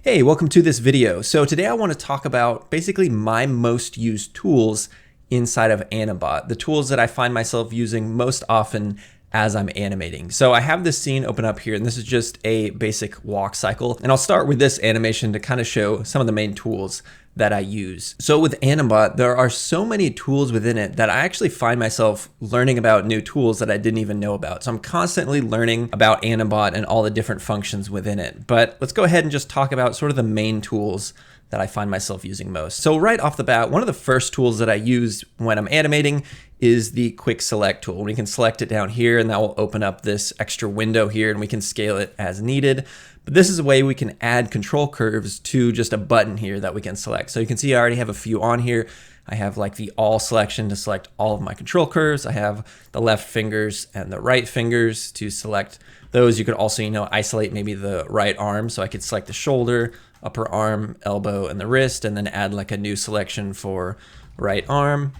Hey, welcome to this video. So today I want to talk about basically my most used tools inside of Animbot, the tools that I find myself using most often as I'm animating. So I have this scene open up here, and this is just a basic walk cycle. And I'll start with this animation to kind of show some of the main tools that I use. So with Animbot, there are so many tools within it that I actually find myself learning about new tools that I didn't even know about. So I'm constantly learning about Animbot and all the different functions within it. But let's go ahead and just talk about sort of the main tools that I find myself using most. So right off the bat, one of the first tools that I use when I'm animating is the quick select tool. We can select it down here and that will open up this extra window here and we can scale it as needed. But this is a way we can add control curves to just a button here that we can select. So you can see I already have a few on here. I have like the all selection to select all of my control curves. I have the left fingers and the right fingers to select those. You could also, isolate maybe the right arm. So I could select the shoulder, upper arm, elbow, and the wrist, and then add like a new selection for right arm.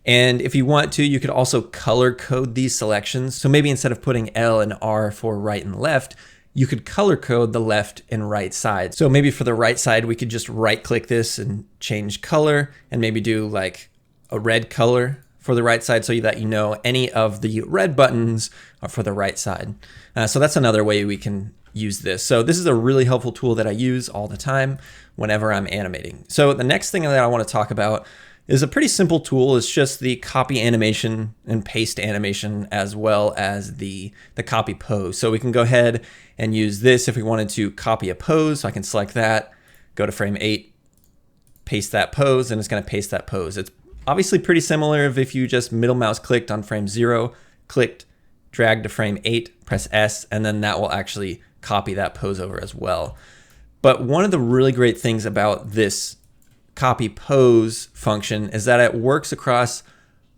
And if you want to, you could also color code these selections. So maybe instead of putting L and R for right and left, you could color code the left and right side. So maybe for the right side, we could just right click this and change color and maybe do like a red color for the right side so that you know any of the red buttons are for the right side. So that's another way we can use this. So this is a really helpful tool that I use all the time whenever I'm animating. So the next thing that I want to talk about is a pretty simple tool. It's just the copy animation and paste animation as well as the copy pose. So we can go ahead and use this if we wanted to copy a pose. So I can select that, go to frame 8, paste that pose, and it's going to paste that pose. It's obviously pretty similar if you just middle mouse clicked on frame 0, clicked, drag to frame 8, press S, and then that will actually copy that pose over as well. But one of the really great things about this copy pose function is that it works across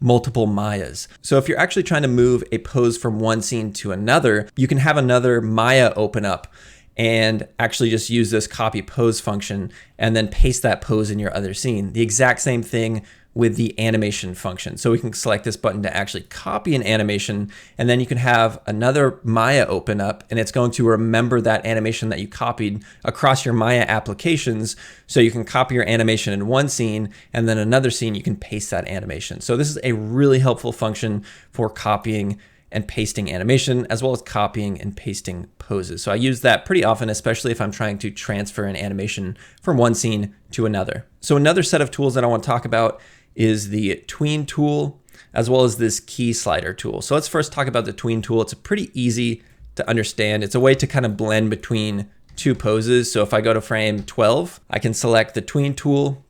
multiple Mayas. So if you're actually trying to move a pose from one scene to another, you can have another Maya open up and actually just use this copy pose function and then paste that pose in your other scene. The exact same thing with the animation function. So we can select this button to actually copy an animation, and then you can have another Maya open up and it's going to remember that animation that you copied across your Maya applications. So you can copy your animation in one scene and then another scene you can paste that animation. So this is a really helpful function for copying and pasting animation, as well as copying and pasting poses. So I use that pretty often, especially if I'm trying to transfer an animation from one scene to another. So another set of tools that I want to talk about is the Tween tool, as well as this Key Slider tool. So let's first talk about the Tween tool. It's pretty easy to understand. It's a way to kind of blend between two poses. So if I go to frame 12, I can select the Tween tool,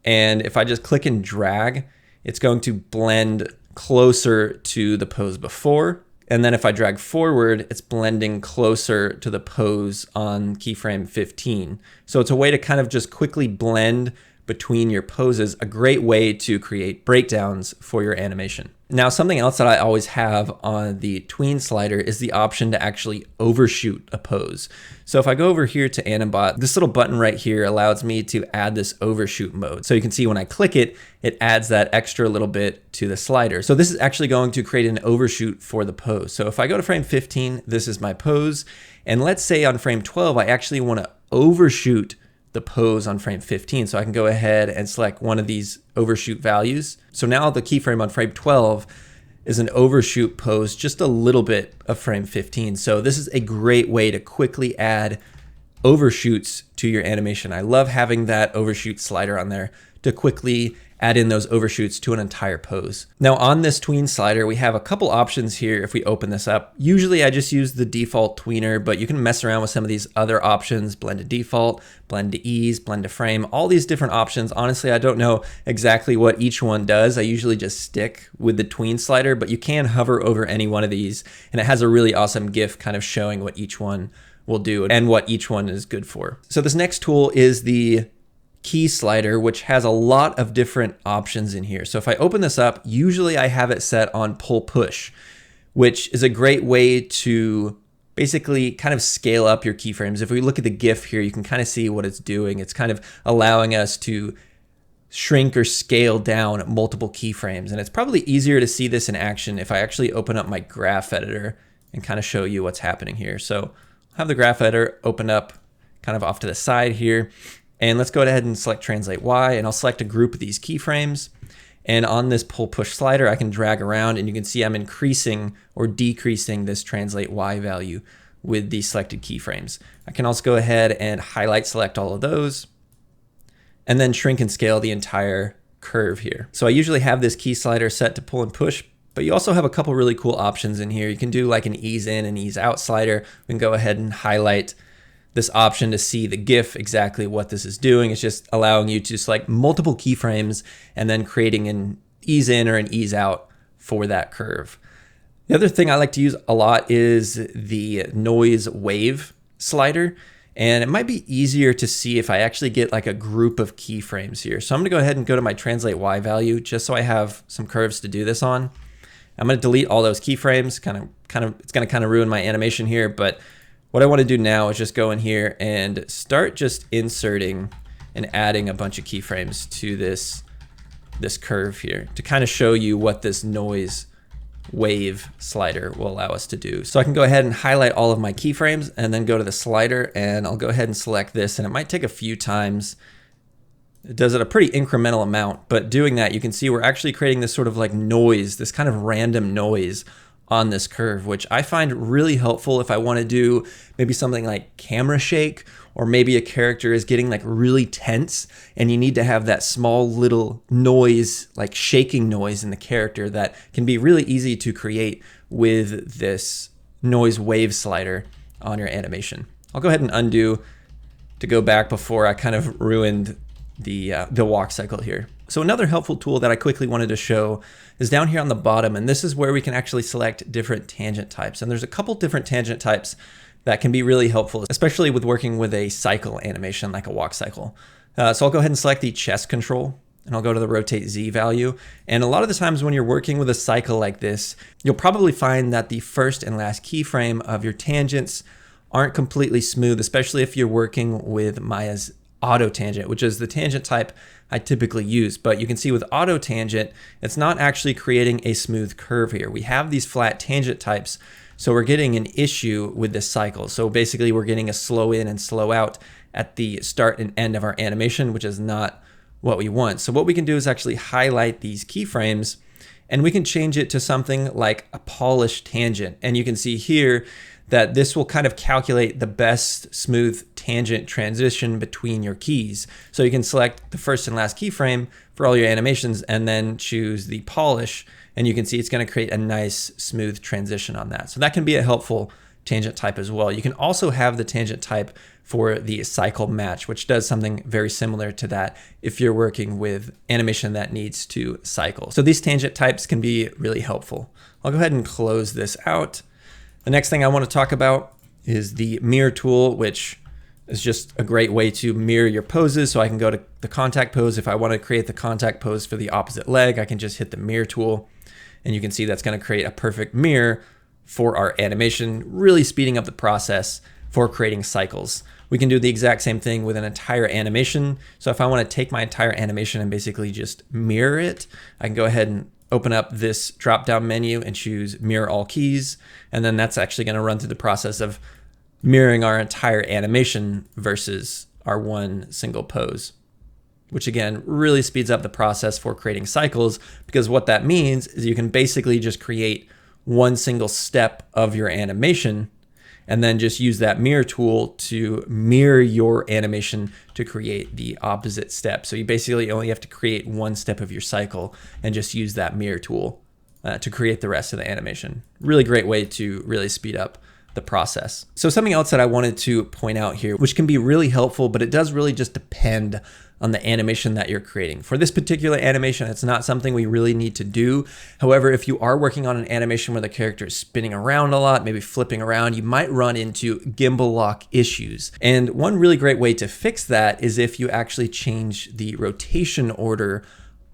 and if I just click and drag, it's going to blend closer to the pose before. And then if I drag forward, it's blending closer to the pose on keyframe 15. So it's a way to kind of just quickly blend between your poses, a great way to create breakdowns for your animation. Now, something else that I always have on the Tween slider is the option to actually overshoot a pose. So if I go over here to Animbot, this little button right here allows me to add this overshoot mode. So you can see when I click it, it adds that extra little bit to the slider. So this is actually going to create an overshoot for the pose. So if I go to frame 15, this is my pose. And let's say on frame 12, I actually want to overshoot the pose on frame 15. So I can go ahead and select one of these overshoot values. So now the keyframe on frame 12 is an overshoot pose, just a little bit of frame 15. So this is a great way to quickly add overshoots to your animation. I love having that overshoot slider on there to quickly add in those overshoots to an entire pose. Now on this Tween slider, we have a couple options here if we open this up. Usually I just use the default tweener, but you can mess around with some of these other options, blend to default, blend to ease, blend to frame, all these different options. Honestly, I don't know exactly what each one does. I usually just stick with the Tween slider, but you can hover over any one of these and it has a really awesome GIF kind of showing what each one will do and what each one is good for. So this next tool is the Key Slider, which has a lot of different options in here. So if I open this up, usually I have it set on pull push, which is a great way to basically kind of scale up your keyframes. If we look at the GIF here, you can kind of see what it's doing. It's kind of allowing us to shrink or scale down multiple keyframes. And it's probably easier to see this in action if I actually open up my graph editor and kind of show you what's happening here. So I'll have the graph editor open up kind of off to the side here. And let's go ahead and select Translate Y, and I'll select a group of these keyframes. And on this pull push slider, I can drag around, and you can see I'm increasing or decreasing this Translate Y value with the selected keyframes. I can also go ahead and highlight select all of those, and then shrink and scale the entire curve here. So I usually have this key slider set to pull and push, but you also have a couple really cool options in here. You can do like an ease in and ease out slider. We can go ahead and highlight this option to see the GIF, exactly what this is doing. It's just allowing you to select multiple keyframes and then creating an ease in or an ease out for that curve. The other thing I like to use a lot is the noise wave slider. And it might be easier to see if I actually get like a group of keyframes here. So I'm gonna go ahead and go to my Translate Y value just so I have some curves to do this on. I'm gonna delete all those keyframes. It's gonna kind of ruin my animation here, but what I want to do now is just go in here and start just inserting and adding a bunch of keyframes to this curve here to kind of show you what this noise wave slider will allow us to do. So I can go ahead and highlight all of my keyframes and then go to the slider, and I'll go ahead and select this, and it might take a few times. It does it a pretty incremental amount, but doing that, you can see we're actually creating this sort of like noise, this kind of random noise on this curve, which I find really helpful if I want to do maybe something like camera shake, or maybe a character is getting like really tense and you need to have that small little noise, like shaking noise in the character, that can be really easy to create with this noise wave slider on your animation. I'll go ahead and undo to go back before I kind of ruined the walk cycle here. So another helpful tool that I quickly wanted to show is down here on the bottom, and this is where we can actually select different tangent types. And there's a couple different tangent types that can be really helpful, especially with working with a cycle animation like a walk cycle. So I'll go ahead and select the chest control, and I'll go to the rotate Z value. And a lot of the times when you're working with a cycle like this, you'll probably find that the first and last keyframe of your tangents aren't completely smooth, especially if you're working with Maya's auto tangent, which is the tangent type I typically use. But you can see with auto tangent, it's not actually creating a smooth curve here. We have these flat tangent types, so we're getting an issue with this cycle. So basically we're getting a slow in and slow out at the start and end of our animation, which is not what we want. So what we can do is actually highlight these keyframes, and we can change it to something like a polished tangent. And you can see here that this will kind of calculate the best smooth tangent transition between your keys. So you can select the first and last keyframe for all your animations and then choose the polish, and you can see it's going to create a nice smooth transition on that. So that can be a helpful tangent type as well. You can also have the tangent type for the cycle match, which does something very similar to that if you're working with animation that needs to cycle. So these tangent types can be really helpful. I'll go ahead and close this out. The next thing I want to talk about is the mirror tool, which is just a great way to mirror your poses. So I can go to the contact pose. If I want to create the contact pose for the opposite leg, I can just hit the mirror tool, and you can see that's going to create a perfect mirror for our animation, really speeding up the process for creating cycles. We can do the exact same thing with an entire animation. So if I want to take my entire animation and basically just mirror it, I can go ahead and open up this drop-down menu and choose Mirror All Keys, and then that's actually going to run through the process of mirroring our entire animation versus our one single pose, which again really speeds up the process for creating cycles, because what that means is you can basically just create one single step of your animation and then just use that mirror tool to mirror your animation to create the opposite step. So you basically only have to create one step of your cycle and just use that mirror tool to create the rest of the animation. Really great way to really speed up the process. So something else that I wanted to point out here, which can be really helpful, but it does really just depend on the animation that you're creating. For this particular animation, it's not something we really need to do. However, if you are working on an animation where the character is spinning around a lot, maybe flipping around, you might run into gimbal lock issues. And one really great way to fix that is if you actually change the rotation order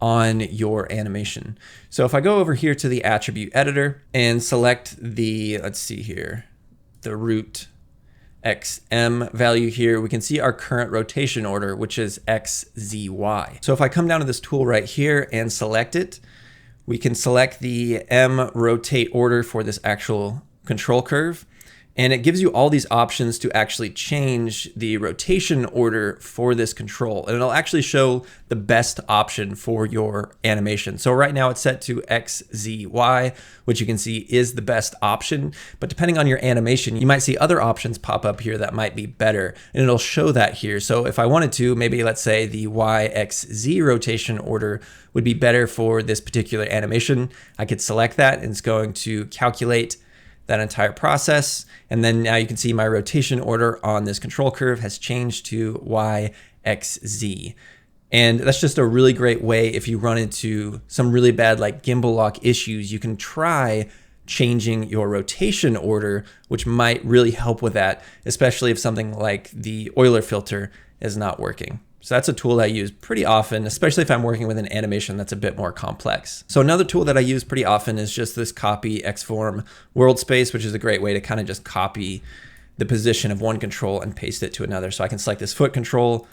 on your animation. So if I go over here to the attribute editor and select the, let's see here, the root XM value here, we can see our current rotation order, which is XZY. So if I come down to this tool right here and select it, we can select the M rotate order for this actual control curve. And it gives you all these options to actually change the rotation order for this control. And it'll actually show the best option for your animation. So right now it's set to X, Z, Y, which you can see is the best option. But depending on your animation, you might see other options pop up here that might be better. And it'll show that here. So if I wanted to, maybe let's say the Y, X, Z rotation order would be better for this particular animation. I could select that and it's going to calculate that entire process. And then now you can see my rotation order on this control curve has changed to Y, X, Z. And that's just a really great way if you run into some really bad like gimbal lock issues, you can try changing your rotation order, which might really help with that, especially if something like the Euler filter is not working. So that's a tool that I use pretty often, especially if I'm working with an animation that's a bit more complex. So another tool that I use pretty often is just this copy Xform world space, which is a great way to kind of just copy the position of one control and paste it to another. So I can select this foot control,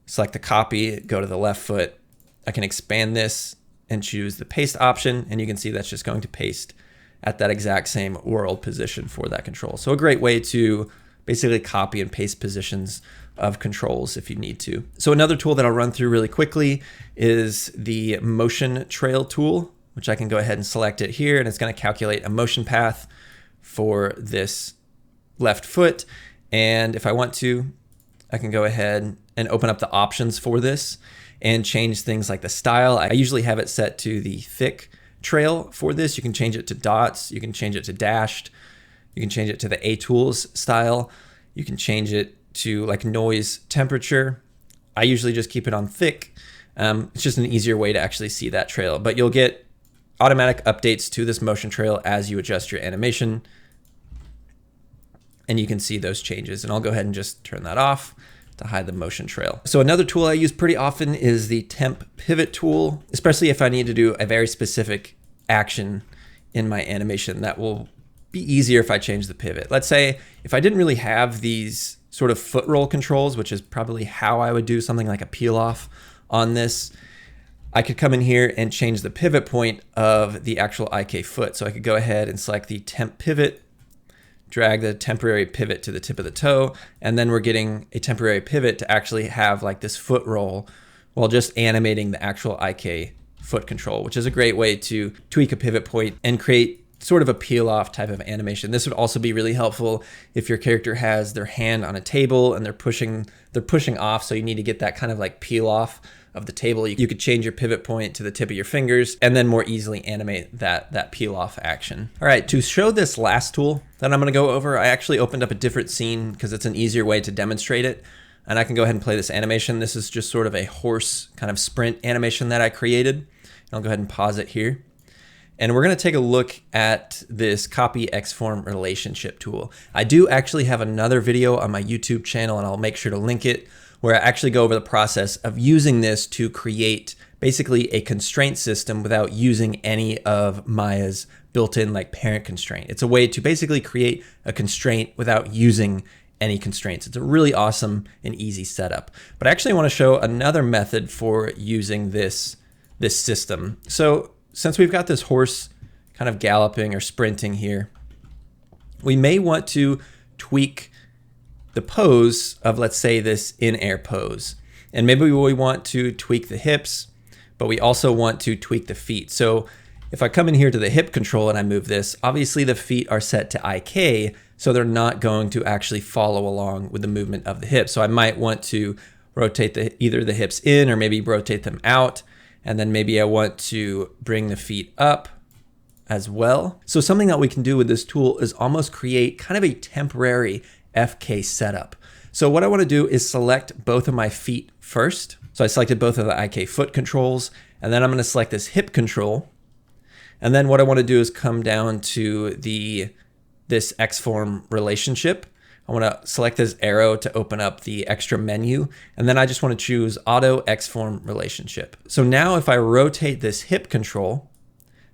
select the copy, go to the left foot. I can expand this and choose the paste option, and you can see that's just going to paste at that exact same world position for that control. So a great way to basically copy and paste positions of controls if you need to. So another tool that I'll run through really quickly is the motion trail tool, which I can go ahead and select it here, and it's going to calculate a motion path for this left foot. And if I want to, I can go ahead and open up the options for this and change things like the style. I usually have it set to the thick trail for this. You can change it to dots, you can change it to dashed, you can change it to the A tools style, you can change it to like noise temperature. I usually just keep it on thick. It's just an easier way to actually see that trail, but you'll get automatic updates to this motion trail as you adjust your animation, and you can see those changes. And I'll go ahead and just turn that off to hide the motion trail. So another tool I use pretty often is the temp pivot tool, especially if I need to do a very specific action in my animation. That will be easier if I change the pivot. Let's say if I didn't really have these sort of foot roll controls, which is probably how I would do something like a peel off on this, I could come in here and change the pivot point of the actual IK foot. So I could go ahead and select the temp pivot, drag the temporary pivot to the tip of the toe, and then we're getting a temporary pivot to actually have like this foot roll while just animating the actual IK foot control, which is a great way to tweak a pivot point and create sort of a peel off type of animation. This would also be really helpful if your character has their hand on a table and they're pushing off, so you need to get that kind of like peel off of the table. You could change your pivot point to the tip of your fingers and then more easily animate that peel off action. All right, to show this last tool that I'm gonna go over, I actually opened up a different scene because it's an easier way to demonstrate it. And I can go ahead and play this animation. This is just sort of a horse kind of sprint animation that I created. And I'll go ahead and pause it here. And we're gonna take a look at this copy Xform relationship tool. I do actually have another video on my YouTube channel, and I'll make sure to link it, where I actually go over the process of using this to create basically a constraint system without using any of Maya's built-in like parent constraint. It's a way to basically create a constraint without using any constraints. It's a really awesome and easy setup. But I actually want to show another method for using this system. So since we've got this horse kind of galloping or sprinting here, we may want to tweak the pose of, let's say, this in-air pose. And maybe we want to tweak the hips, but we also want to tweak the feet. So if I come in here to the hip control and I move this, obviously the feet are set to IK, so they're not going to actually follow along with the movement of the hips. So I might want to rotate either the hips in or maybe rotate them out. And then maybe I want to bring the feet up as well. So something that we can do with this tool is almost create kind of a temporary FK setup. So what I want to do is select both of my feet first. So I selected both of the IK foot controls, and then I'm going to select this hip control. And then what I want to do is come down to this Xform relationship. I want to select this arrow to open up the extra menu, and then I just want to choose Auto Xform Relationship. So now if I rotate this hip control,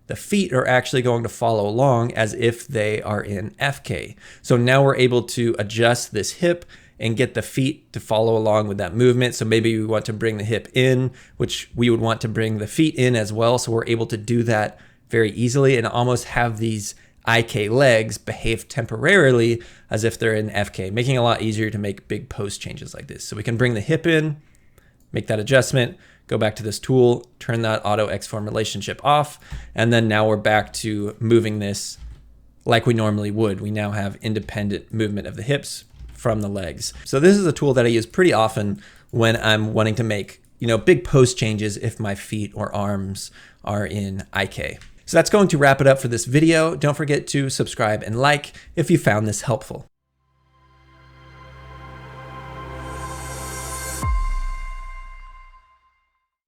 the feet are actually going to follow along as if they are in FK. So now we're able to adjust this hip and get the feet to follow along with that movement. So maybe we want to bring the hip in, which we would want to bring the feet in as well. So we're able to do that very easily and almost have these IK legs behave temporarily as if they're in FK, making it a lot easier to make big pose changes like this. So we can bring the hip in, make that adjustment, go back to this tool, turn that auto Xform relationship off, and then now we're back to moving this like we normally would. We now have independent movement of the hips from the legs. So this is a tool that I use pretty often when I'm wanting to make, big pose changes if my feet or arms are in IK. So that's going to wrap it up for this video. Don't forget to subscribe and like if you found this helpful.